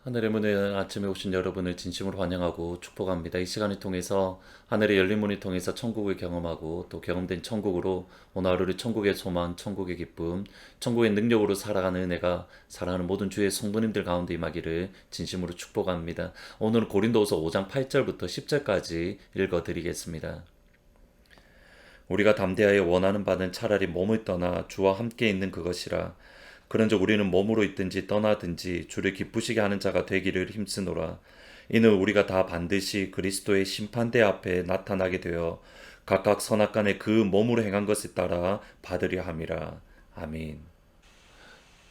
하늘의 문에 아침에 오신 여러분을 진심으로 환영하고 축복합니다. 이 시간을 통해서 하늘의 열린 문을 통해서 천국을 경험하고 또 경험된 천국으로 오늘 하루를 천국의 소망, 천국의 기쁨, 천국의 능력으로 살아가는 은혜가 사랑하는 모든 주의 성도님들 가운데 임하기를 진심으로 축복합니다. 오늘은 고린도후서 5장 8절부터 10절까지 읽어드리겠습니다. 우리가 담대하여 원하는 바는 차라리 몸을 떠나 주와 함께 있는 그것이라. 그런즉 우리는 몸으로 있든지 떠나든지 주를 기쁘시게 하는 자가 되기를 힘쓰노라. 이는 우리가 다 반드시 그리스도의 심판대 앞에 나타나게 되어 각각 선악간에 그 몸으로 행한 것에 따라 받으려 함이라. 아멘.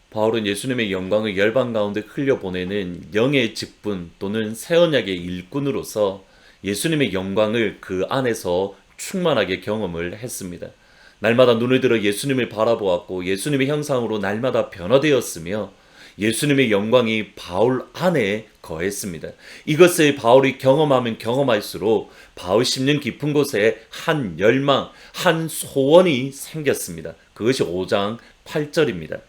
바울은 예수님의 영광을 열방 가운데 흘려보내는 영의 직분 또는 새 언약의 일꾼으로서 예수님의 영광을 그 안에서 충만하게 경험을 했습니다. 날마다 눈을 들어 예수님을 바라보았고 예수님의 형상으로 날마다 변화되었으며 예수님의 영광이 바울 안에 거했습니다. 이것을 바울이 경험하면 경험할수록 바울 심령 깊은 곳에 한 열망, 한 소원이 생겼습니다. 그것이 5장 8절입니다.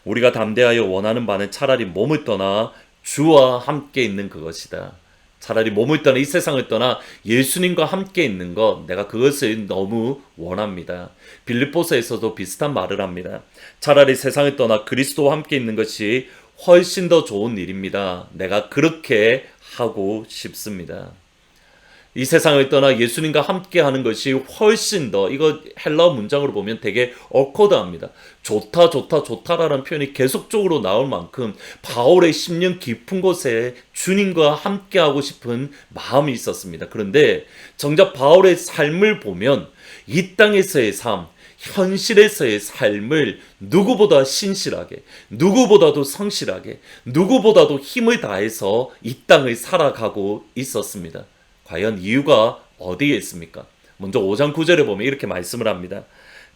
우리가 담대하여 원하는 바는 차라리 몸을 떠나 주와 함께 있는 그것이다. 차라리 몸을 떠나 이 세상을 떠나 예수님과 함께 있는 것, 내가 그것을 너무 원합니다. 빌립보서에서도 비슷한 말을 합니다. 차라리 세상을 떠나 그리스도와 함께 있는 것이 훨씬 더 좋은 일입니다. 내가 그렇게 하고 싶습니다. 이 세상을 떠나 예수님과 함께 하는 것이 훨씬 더, 이거 헬라어 문장으로 보면 되게 어코드합니다. 좋다 좋다 좋다라는 표현이 계속적으로 나올 만큼 바울의 심령 깊은 곳에 주님과 함께 하고 싶은 마음이 있었습니다. 그런데 정작 바울의 삶을 보면 이 땅에서의 삶, 현실에서의 삶을 누구보다 신실하게, 누구보다도 성실하게, 누구보다도 힘을 다해서 이 땅을 살아가고 있었습니다. 과연 이유가 어디에 있습니까? 먼저 5장 9절에 보면 이렇게 말씀을 합니다.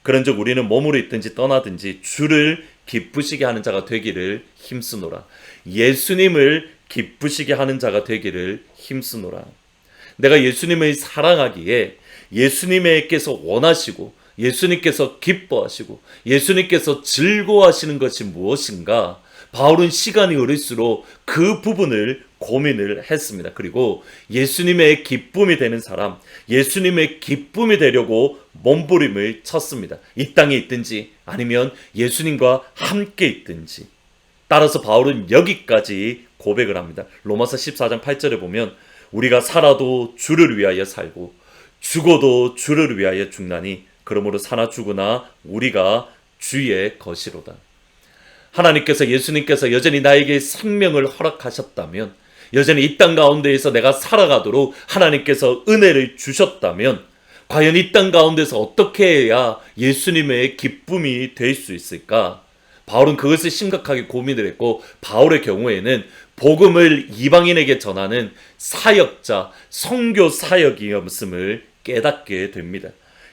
그런즉 우리는 몸으로 있든지 떠나든지 주를 기쁘시게 하는 자가 되기를 힘쓰노라. 예수님을 기쁘시게 하는 자가 되기를 힘쓰노라. 내가 예수님을 사랑하기에 예수님께서 원하시고 예수님께서 기뻐하시고 예수님께서 즐거워하시는 것이 무엇인가? 바울은 시간이 흐를수록 그 부분을 고민을 했습니다. 그리고 예수님의 기쁨이 되는 사람, 예수님의 기쁨이 되려고 몸부림을 쳤습니다. 이 땅에 있든지 아니면 예수님과 함께 있든지. 따라서 바울은 여기까지 고백을 합니다. 로마서 14장 8절에 보면 우리가 살아도 주를 위하여 살고 죽어도 주를 위하여 죽나니 그러므로 사나 죽으나 우리가 주의 것이로다. 하나님께서, 예수님께서 여전히 나에게 생명을 허락하셨다면, 여전히 이 땅 가운데에서 내가 살아가도록 하나님께서 은혜를 주셨다면 과연 이 땅 가운데서 어떻게 해야 예수님의 기쁨이 될 수 있을까? 바울은 그것을 심각하게 고민을 했고, 바울의 경우에는 복음을 이방인에게 전하는 사역자, 선교 사역이었음을 깨닫게 됩니다.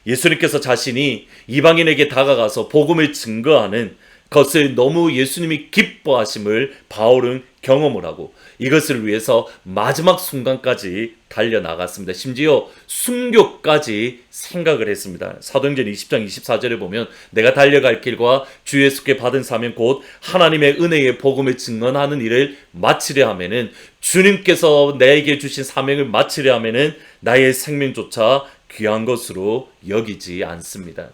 예수님께서 자신이 이방인에게 다가가서 복음을 증거하는 것을 너무 예수님이 기뻐하심을 바울은 경험을 하고 이것을 위해서 마지막 순간까지 달려나갔습니다. 심지어 순교까지 생각을 했습니다. 사도행전 20장 24절에 보면 내가 달려갈 길과 주 예수께 받은 사명 곧 하나님의 은혜의 복음을 증언하는 일을 마치려 하면은, 주님께서 내게 주신 사명을 마치려 하면은 나의 생명조차 귀한 것으로 여기지 않습니다.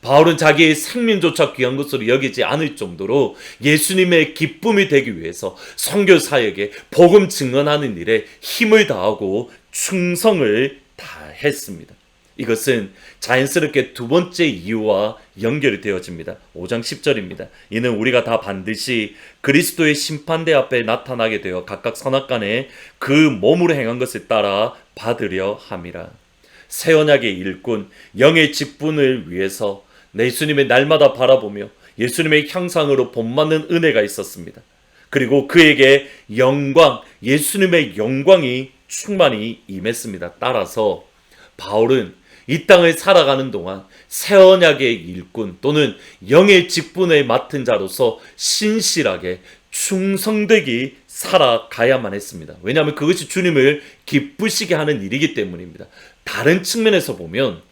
바울은 자기의 생명조차 귀한 것으로 여기지 않을 정도로 예수님의 기쁨이 되기 위해서 선교 사역에 복음 증언하는 일에 힘을 다하고 충성을 다했습니다. 이것은 자연스럽게 두 번째 이유와 연결이 되어집니다. 5장 10절입니다. 이는 우리가 다 반드시 그리스도의 심판대 앞에 나타나게 되어 각각 선악간에 그 몸으로 행한 것에 따라 받으려 함이라. 새 언약의 일꾼, 영의 직분을 위해서 예수님의 날마다 바라보며 예수님의 형상으로 본받는 은혜가 있었습니다. 그리고 그에게 영광, 예수님의 영광이 충만히 임했습니다. 따라서 바울은 이 땅을 살아가는 동안 새 언약의 일꾼 또는 영의 직분을 맡은 자로서 신실하게 충성되게 살아가야만 했습니다. 왜냐하면 그것이 주님을 기쁘시게 하는 일이기 때문입니다. 다른 측면에서 보면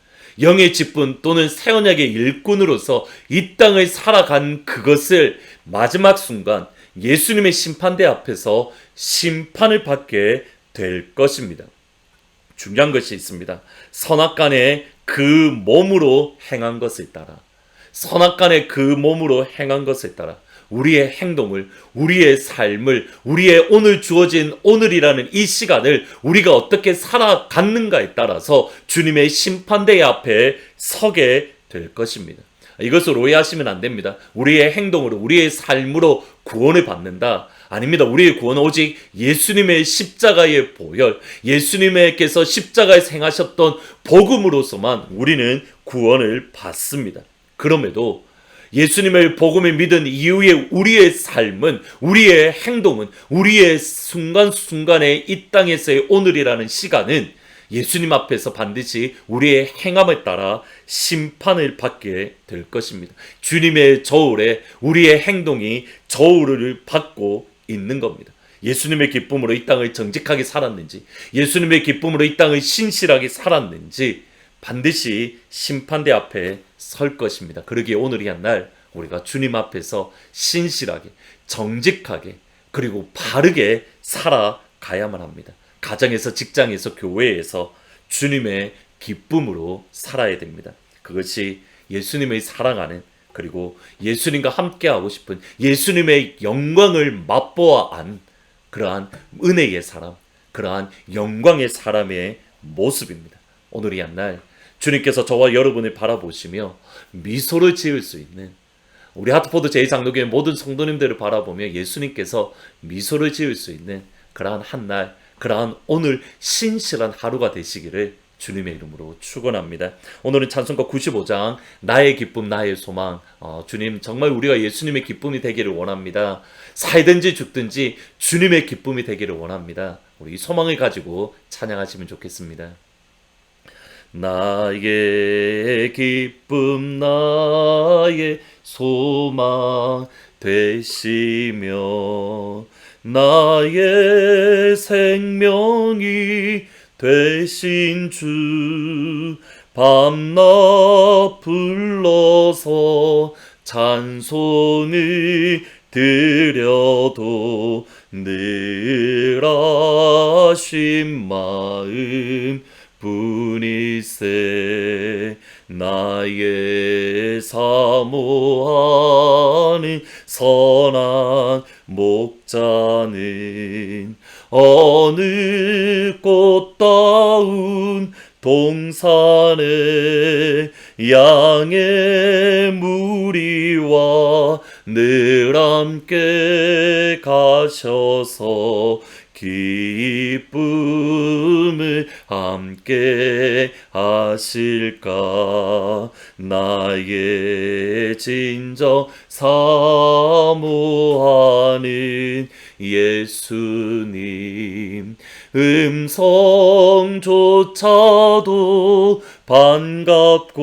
영의 직분 또는 새 언약의 일꾼으로서 이 땅을 살아간 그것을 마지막 순간 예수님의 심판대 앞에서 심판을 받게 될 것입니다. 중요한 것이 있습니다. 선악간에 그 몸으로 행한 것에 따라, 선악간에 그 몸으로 행한 것에 따라 우리의 행동을, 우리의 삶을, 우리의 오늘 주어진 오늘이라는 이 시간을 우리가 어떻게 살아갔는가에 따라서 주님의 심판대 앞에 서게 될 것입니다. 이것을 오해하시면 안 됩니다. 우리의 행동으로, 우리의 삶으로 구원을 받는다. 아닙니다. 우리의 구원은 오직 예수님의 십자가의 보혈, 예수님께서 십자가에 행하셨던 복음으로서만 우리는 구원을 받습니다. 그럼에도 예수님의 복음을 믿은 이후에 우리의 삶은, 우리의 행동은, 우리의 순간순간의 이 땅에서의 오늘이라는 시간은 예수님 앞에서 반드시 우리의 행함에 따라 심판을 받게 될 것입니다. 주님의 저울에 우리의 행동이 저울을 받고 있는 겁니다. 예수님의 기쁨으로 이 땅을 정직하게 살았는지, 예수님의 기쁨으로 이 땅을 신실하게 살았는지 반드시 심판대 앞에 설 것입니다. 그러기에 오늘이 한 날 우리가 주님 앞에서 신실하게, 정직하게, 그리고 바르게 살아가야만 합니다. 가정에서, 직장에서, 교회에서 주님의 기쁨으로 살아야 됩니다. 그것이 예수님의 사랑하는, 그리고 예수님과 함께하고 싶은, 예수님의 영광을 맛보아 안 그러한 은혜의 사람, 그러한 영광의 사람의 모습입니다. 오늘이 한 날 주님께서 저와 여러분을 바라보시며 미소를 지을 수 있는, 우리 하트포드 제2장로교회 모든 성도님들을 바라보며 예수님께서 미소를 지을 수 있는 그러한 한 날, 그러한 오늘 신실한 하루가 되시기를 주님의 이름으로 축원합니다. 오늘은 찬송가 95장 나의 기쁨 나의 소망, 주님 정말 우리가 예수님의 기쁨이 되기를 원합니다. 살든지 죽든지 주님의 기쁨이 되기를 원합니다. 우리 이 소망을 가지고 찬양하시면 좋겠습니다. 나의 기쁨 나의 소망 되시며 나의 생명이 되신 주, 밤낮 불러서 찬송을 드려도 늘 아심 마음 뿐이세. 나의 사모하는 선한 목자는 어느 꽃다운 동산에 양의 무리와 늘 함께 가셔서 기쁨을 함께 하실까. 나의 진정 사모하는 예수님, 음성조차도 반갑고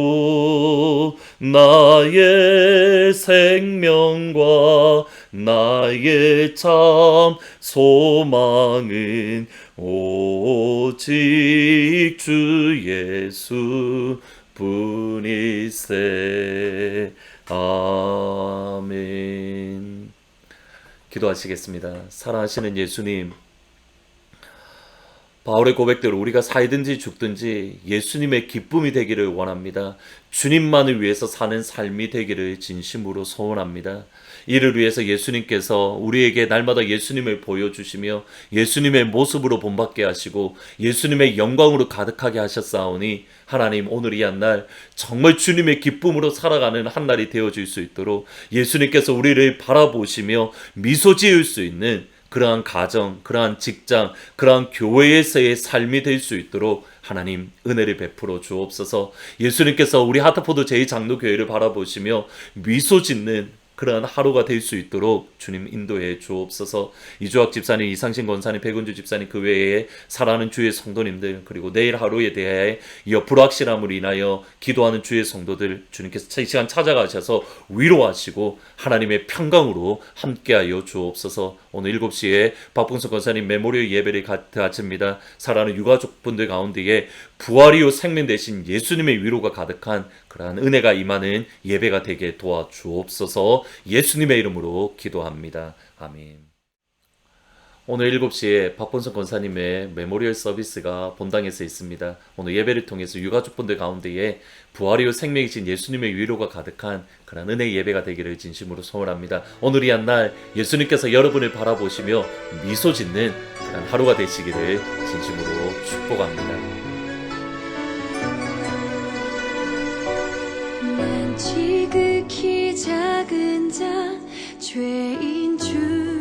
나의 생명과 나의 참 소망은 오직 주 예수 뿐이세. 아멘. 기도하시겠습니다. 사랑하시는 예수님, 바울의 고백대로 우리가 살든지 죽든지 예수님의 기쁨이 되기를 원합니다. 주님만을 위해서 사는 삶이 되기를 진심으로 소원합니다. 이를 위해서 예수님께서 우리에게 날마다 예수님을 보여주시며 예수님의 모습으로 본받게 하시고 예수님의 영광으로 가득하게 하셨사오니 하나님, 오늘 이 한 날 정말 주님의 기쁨으로 살아가는 한 날이 되어질 수 있도록 예수님께서 우리를 바라보시며 미소 지을 수 있는 그러한 가정, 그러한 직장, 그러한 교회에서의 삶이 될 수 있도록 하나님 은혜를 베풀어 주옵소서. 예수님께서 우리 하트포드 제2장로교회를 바라보시며 미소 짓는 그러한 하루가 될 수 있도록 주님 인도해 주옵소서. 이주학 집사님, 이상신 권사님, 백은주 집사님, 그 외에 사랑하는 주의 성도님들, 그리고 내일 하루에 대해 이 불확실함을 인하여 기도하는 주의 성도들, 주님께서 이 시간 찾아가셔서 위로하시고 하나님의 평강으로 함께하여 주옵소서. 오늘 7시에 박봉석 권사님 메모리얼 예배를 가집니다. 사랑하는 유가족분들 가운데에 부활이요 생명 되신 예수님의 위로가 가득한 그러한 은혜가 임하는 예배가 되게 도와주옵소서. 예수님의 이름으로 기도합니다. 아멘. 오늘 7시에 박본성 권사님의 메모리얼 서비스가 본당에서 있습니다. 오늘 예배를 통해서 유가족분들 가운데에 부활 이후 생명이신 예수님의 위로가 가득한 그런 은혜의 예배가 되기를 진심으로 소원합니다. 오늘 이 한 날 예수님께서 여러분을 바라보시며 미소 짓는 그런 하루가 되시기를 진심으로 축복합니다. 난 지극히 작은 자 죄인 줄